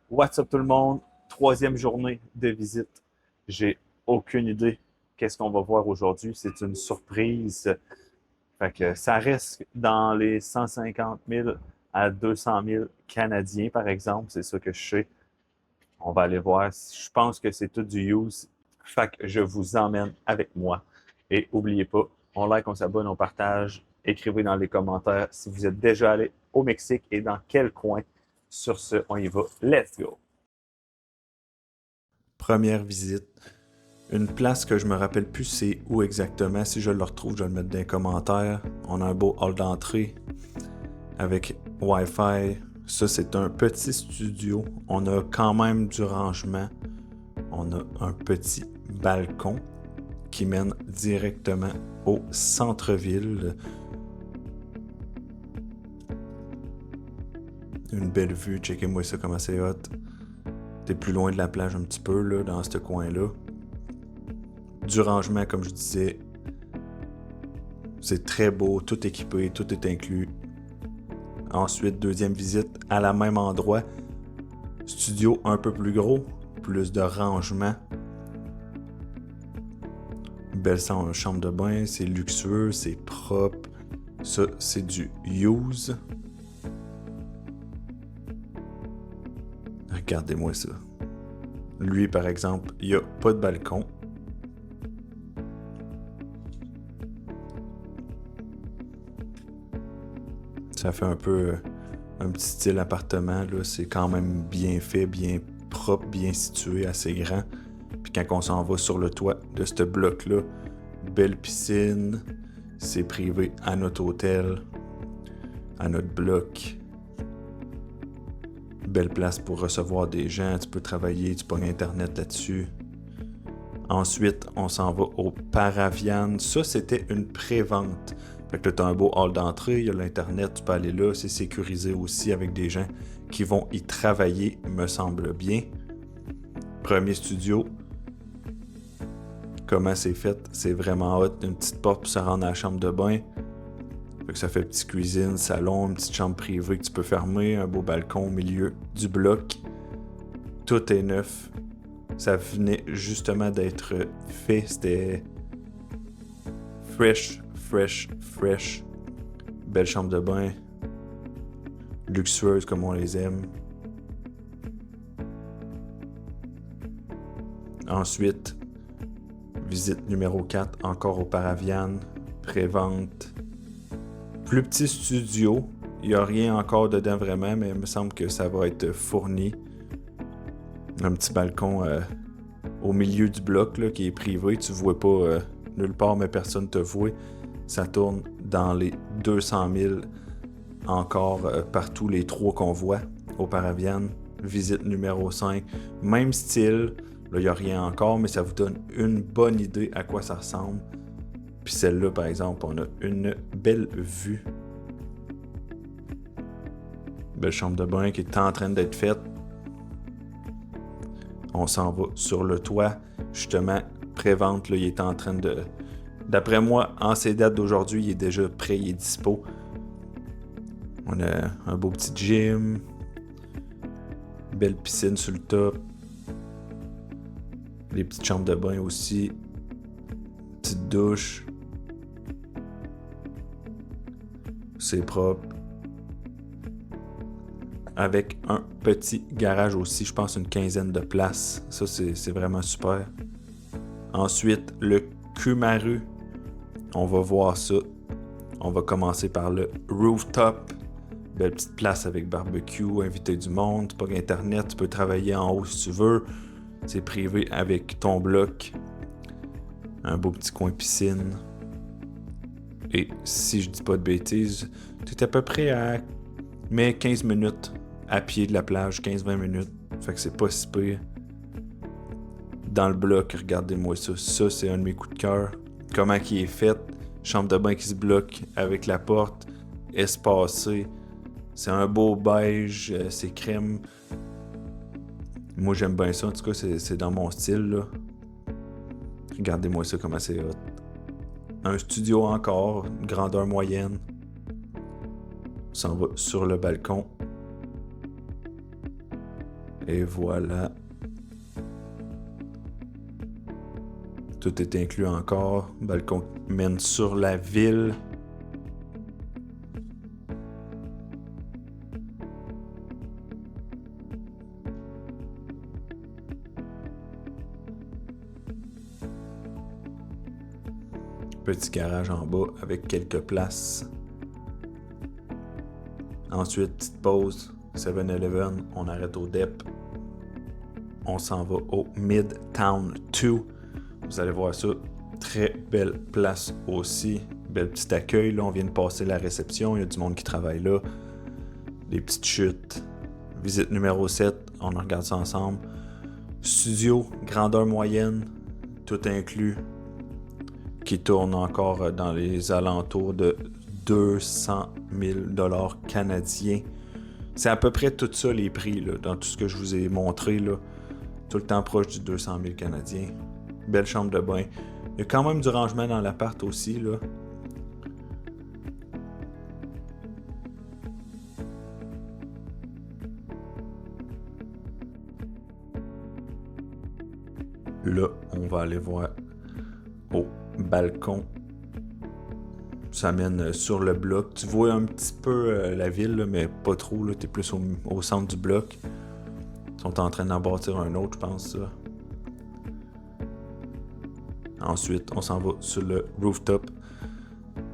What's up tout le monde? Troisième journée de visite. J'ai aucune idée qu'est-ce qu'on va voir aujourd'hui. C'est une surprise. Fait que ça reste dans les 150 000 à 200 000 Canadiens, par exemple. C'est ça que je sais. On va aller voir. Je pense que c'est tout du use. Fait que je vous emmène avec moi. Et n'oubliez pas, on like, on s'abonne, on partage. Écrivez dans les commentaires si vous êtes déjà allé au Mexique et dans quel coin. Sur ce, on y va. Let's go! Première visite. Une place que je me rappelle plus c'est où exactement. Si je le retrouve, je vais le mettre dans les commentaires. On a un beau hall d'entrée avec Wi-Fi. Ça, c'est un petit studio. On a quand même du rangement. On a un petit balcon qui mène directement au centre-ville. Une belle vue. Checkez-moi ça comment c'est hot. T'es plus loin de la plage un petit peu, là, dans ce coin-là. Du rangement, comme je disais. C'est très beau, tout équipé, tout est inclus. Ensuite, deuxième visite à la même endroit. Studio un peu plus gros, plus de rangement. Belle chambre de bain, c'est luxueux, c'est propre. Ça, c'est du use. Regardez-moi ça. Lui, par exemple, il n'y a pas de balcon. Ça fait un peu un petit style appartement, là. C'est quand même bien fait, bien propre, bien situé, assez grand. Puis quand on s'en va sur le toit de ce bloc-là, belle piscine, c'est privé à notre hôtel, à notre bloc. Belle place pour recevoir des gens, tu peux travailler, tu pognes internet là-dessus. Ensuite, on s'en va au Paravian. Ça, c'était une pré-vente. Fait que là, t'as un beau hall d'entrée, il y a l'internet, tu peux aller là, c'est sécurisé aussi avec des gens qui vont y travailler, me semble bien. Premier studio. Comment c'est fait? C'est vraiment hot. Une petite porte pour se rendre à la chambre de bain. Fait que ça fait petite cuisine, salon, une petite chambre privée que tu peux fermer, un beau balcon au milieu du bloc. Tout est neuf. Ça venait justement d'être fait. C'était fresh. Belle chambre de bain. Luxueuse comme on les aime. Ensuite, visite numéro 4, encore au Paravian. Pré-vente. Plus petit studio. Il n'y a rien encore dedans vraiment, mais il me semble que ça va être fourni. Un petit balcon au milieu du bloc là, qui est privé. Tu ne vois pas nulle part, mais personne ne te voit. Ça tourne dans les 200 000 encore partout les trois qu'on voit au Paravian. Visite numéro 5. Même style. Là, il n'y a rien encore, mais ça vous donne une bonne idée à quoi ça ressemble. Puis celle-là, par exemple, on a une belle vue. Belle chambre de bain qui est en train d'être faite. On s'en va sur le toit. Justement, pré-vente, là, il est en train de... D'après moi, en ces dates d'aujourd'hui, il est déjà prêt, il est dispo. On a un beau petit gym. Belle piscine sur le top. Les petites chambres de bain aussi. Petite douche. C'est propre. Avec un petit garage aussi, je pense une quinzaine de places. Ça, c'est vraiment super. Ensuite, le Kumaru. On va voir ça. On va commencer par le rooftop. Belle petite place avec barbecue, inviter du monde. Pas d'internet, tu peux travailler en haut si tu veux. C'est privé avec ton bloc. Un beau petit coin piscine. Et si je dis pas de bêtises, tu es à peu près à 15 minutes à pied de la plage, 15-20 minutes. Fait que c'est pas si pire. Dans le bloc, regardez-moi ça. Ça, c'est un de mes coups de cœur. Comment il est fait. Chambre de bain qui se bloque avec la porte. Espacée. C'est un beau beige. C'est crème. Moi, j'aime bien ça. En tout cas, c'est dans mon style, là. Regardez-moi ça, comment c'est hot. Un studio encore. Une grandeur moyenne. On s'en va sur le balcon. Et voilà. Tout est inclus encore. Balcon mène sur la ville. Petit garage en bas avec quelques places. Ensuite, petite pause. 7-Eleven, on arrête au DEP. On s'en va au Midtown 2. Vous allez voir ça. Très belle place aussi. Bel petit accueil. Là, on vient de passer la réception. Il y a du monde qui travaille là. Des petites chutes. Visite numéro 7. On regarde ça ensemble. Studio, grandeur moyenne. Tout inclus. Qui tourne encore dans les alentours de 200 000 $ canadiens. C'est à peu près tout ça les prix, là, dans tout ce que je vous ai montré. Là. Tout le temps proche du 200 000 canadiens. Belle chambre de bain. Il y a quand même du rangement dans l'appart aussi. Là. Là, on va aller voir au balcon. Ça mène sur le bloc. Tu vois un petit peu la ville, là, mais pas trop. Tu es plus au centre du bloc. Ils sont en train d'en bâtir un autre, je pense. Ça. Ensuite, on s'en va sur le rooftop.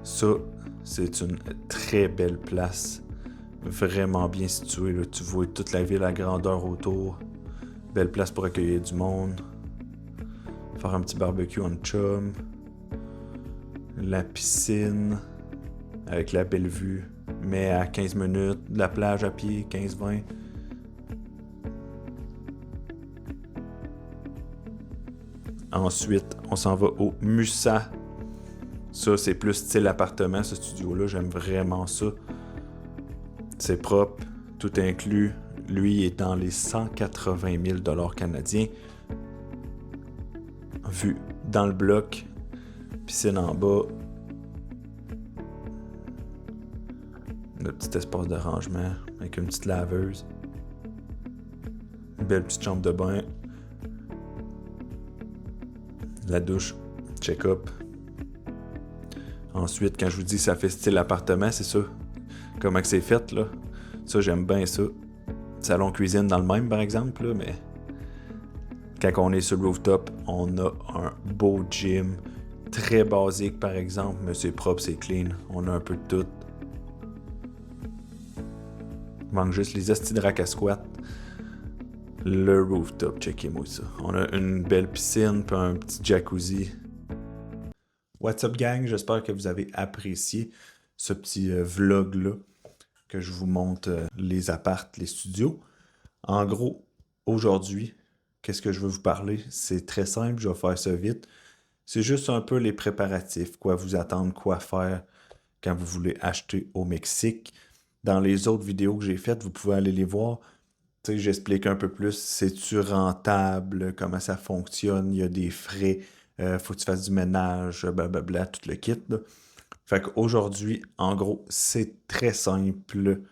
Ça, c'est une très belle place. Vraiment bien située. Là. Tu vois toute la ville à grandeur autour. Belle place pour accueillir du monde. Faire un petit barbecue en chum. La piscine avec la belle vue, mais à 15 minutes, la plage à pied, 15-20. Ensuite, on s'en va au Musa. Ça, c'est plus style appartement, ce studio-là. J'aime vraiment ça. C'est propre, tout inclus. Lui est dans les 180 000 $ canadiens. Vu dans le bloc. Piscine en bas. Le petit espace de rangement avec une petite laveuse. Une belle petite chambre de bain. La douche. Check-up. Ensuite, quand je vous dis ça fait style appartement, c'est ça. Comment que c'est fait, là. Ça, j'aime bien ça. Salon cuisine dans le même, par exemple, là, mais... Quand on est sur le rooftop, on a un beau gym. Très basique, par exemple, mais c'est propre, c'est clean. On a un peu de tout. Il manque juste les astis de rack à squat. Le rooftop, checkez-moi ça. On a une belle piscine, puis un petit jacuzzi. What's up, gang? J'espère que vous avez apprécié ce petit vlog-là, que je vous montre les appartes, les studios. En gros, aujourd'hui, qu'est-ce que je veux vous parler? C'est très simple, je vais faire ça vite. C'est juste un peu les préparatifs, quoi vous attendre, quoi faire quand vous voulez acheter au Mexique. Dans les autres vidéos que j'ai faites, vous pouvez aller les voir. Tu sais, j'explique un peu plus, c'est-tu rentable, comment ça fonctionne, il y a des frais, faut que tu fasses du ménage, blablabla, tout le kit. Là. Fait qu'aujourd'hui, en gros, c'est très simple.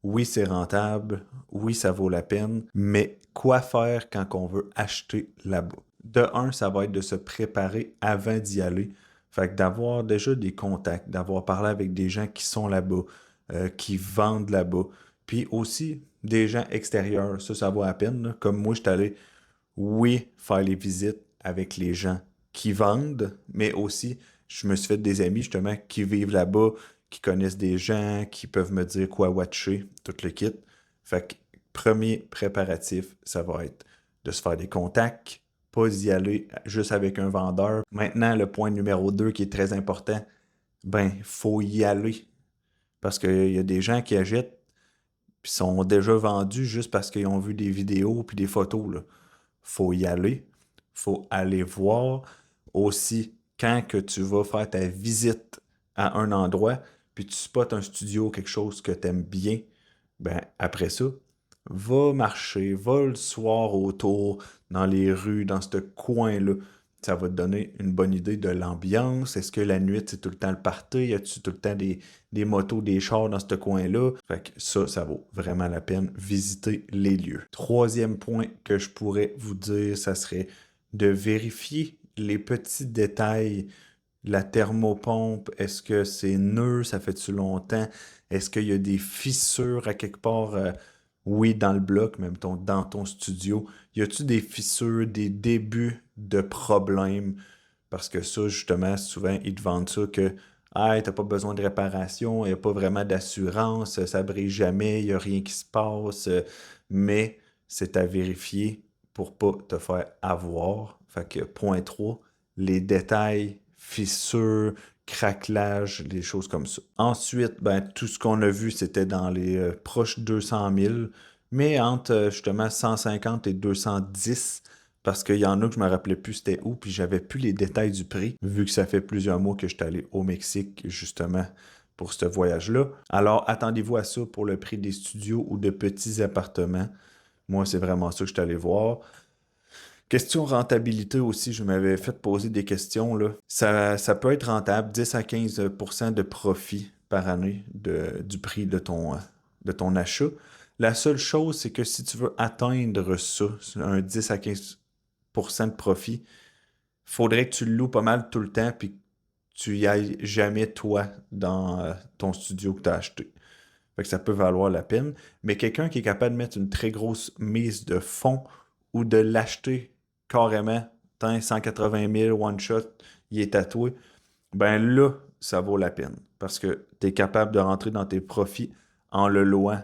Oui, c'est rentable, oui, ça vaut la peine, mais quoi faire quand on veut acheter là-bas? De un, ça va être de se préparer avant d'y aller. Fait que d'avoir déjà des contacts, d'avoir parlé avec des gens qui sont là-bas, qui vendent là-bas. Puis aussi, des gens extérieurs, ça vaut la peine. Là. Comme moi, je suis allé, oui, faire les visites avec les gens qui vendent, mais aussi, je me suis fait des amis, justement, qui vivent là-bas, qui connaissent des gens, qui peuvent me dire quoi watcher, tout le kit. Fait que, premier préparatif, ça va être de se faire des contacts, pas d'y aller juste avec un vendeur. Maintenant, le point numéro 2 qui est très important, ben, faut y aller. Parce qu'il y a des gens qui achètent puis sont déjà vendus juste parce qu'ils ont vu des vidéos puis des photos. Là. Faut y aller. Faut aller voir. Aussi, quand que tu vas faire ta visite à un endroit, puis tu spots un studio, quelque chose que tu aimes bien, ben après ça, va marcher, va le soir autour, dans les rues, dans ce coin-là. Ça va te donner une bonne idée de l'ambiance. Est-ce que la nuit, c'est tout le temps le party? Y a-tu tout le temps des motos, des chars dans ce coin-là? Fait que ça vaut vraiment la peine visiter les lieux. Troisième point que je pourrais vous dire, ça serait de vérifier les petits détails. La thermopompe, est-ce que c'est neuf? Ça fait-tu longtemps? Est-ce qu'il y a des fissures à quelque part? Oui, dans le bloc, même dans ton studio. Y a-tu des fissures, des débuts de problèmes? Parce que ça, justement, souvent, ils te vendent ça que ah, t'as pas besoin de réparation, il n'y a pas vraiment d'assurance, ça brille jamais, il n'y a rien qui se passe. Mais c'est à vérifier pour pas te faire avoir. Fait que point 3, les détails, fissures, craquelage, des choses comme ça. Ensuite, ben, tout ce qu'on a vu, c'était dans les proches 200 000, mais entre justement 150 et 210, parce qu'il y en a que je me rappelais plus c'était où, puis j'avais plus les détails du prix, vu que ça fait plusieurs mois que je suis allé au Mexique, justement, pour ce voyage-là. Alors, attendez-vous à ça pour le prix des studios ou de petits appartements. Moi, c'est vraiment ça que je suis allé voir. Question rentabilité aussi, je m'avais fait poser des questions, là. Ça peut être rentable, 10 à 15% de profit par année du prix de ton achat. La seule chose, c'est que si tu veux atteindre ça, un 10 à 15% de profit, faudrait que tu le loues pas mal tout le temps puis que tu y ailles jamais toi dans ton studio que tu as acheté. Fait que ça peut valoir la peine. Mais quelqu'un qui est capable de mettre une très grosse mise de fonds ou de l'acheter carrément, tant 180 000 one shot, il est tatoué, ben là, ça vaut la peine. Parce que tu es capable de rentrer dans tes profits en le louant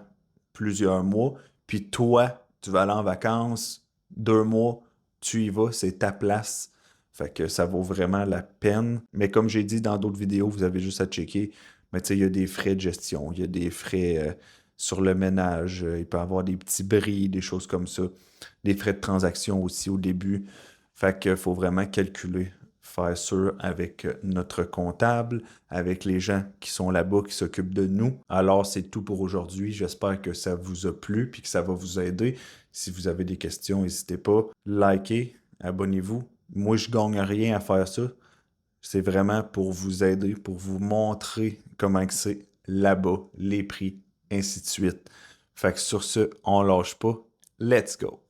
plusieurs mois. Puis toi, tu vas aller en vacances 2 mois, tu y vas, c'est ta place. Fait que ça vaut vraiment la peine. Mais comme j'ai dit dans d'autres vidéos, vous avez juste à checker. Mais tu sais, il y a des frais de gestion, il y a des frais sur le ménage, il peut y avoir des petits bris, des choses comme ça. Des frais de transaction aussi au début. Fait qu'il faut vraiment calculer, faire sûr avec notre comptable, avec les gens qui sont là-bas, qui s'occupent de nous. Alors, c'est tout pour aujourd'hui. J'espère que ça vous a plu puis que ça va vous aider. Si vous avez des questions, n'hésitez pas. Likez, abonnez-vous. Moi, je gagne rien à faire ça. C'est vraiment pour vous aider, pour vous montrer comment que c'est là-bas, les prix, ainsi de suite. Fait que sur ce, on lâche pas. Let's go!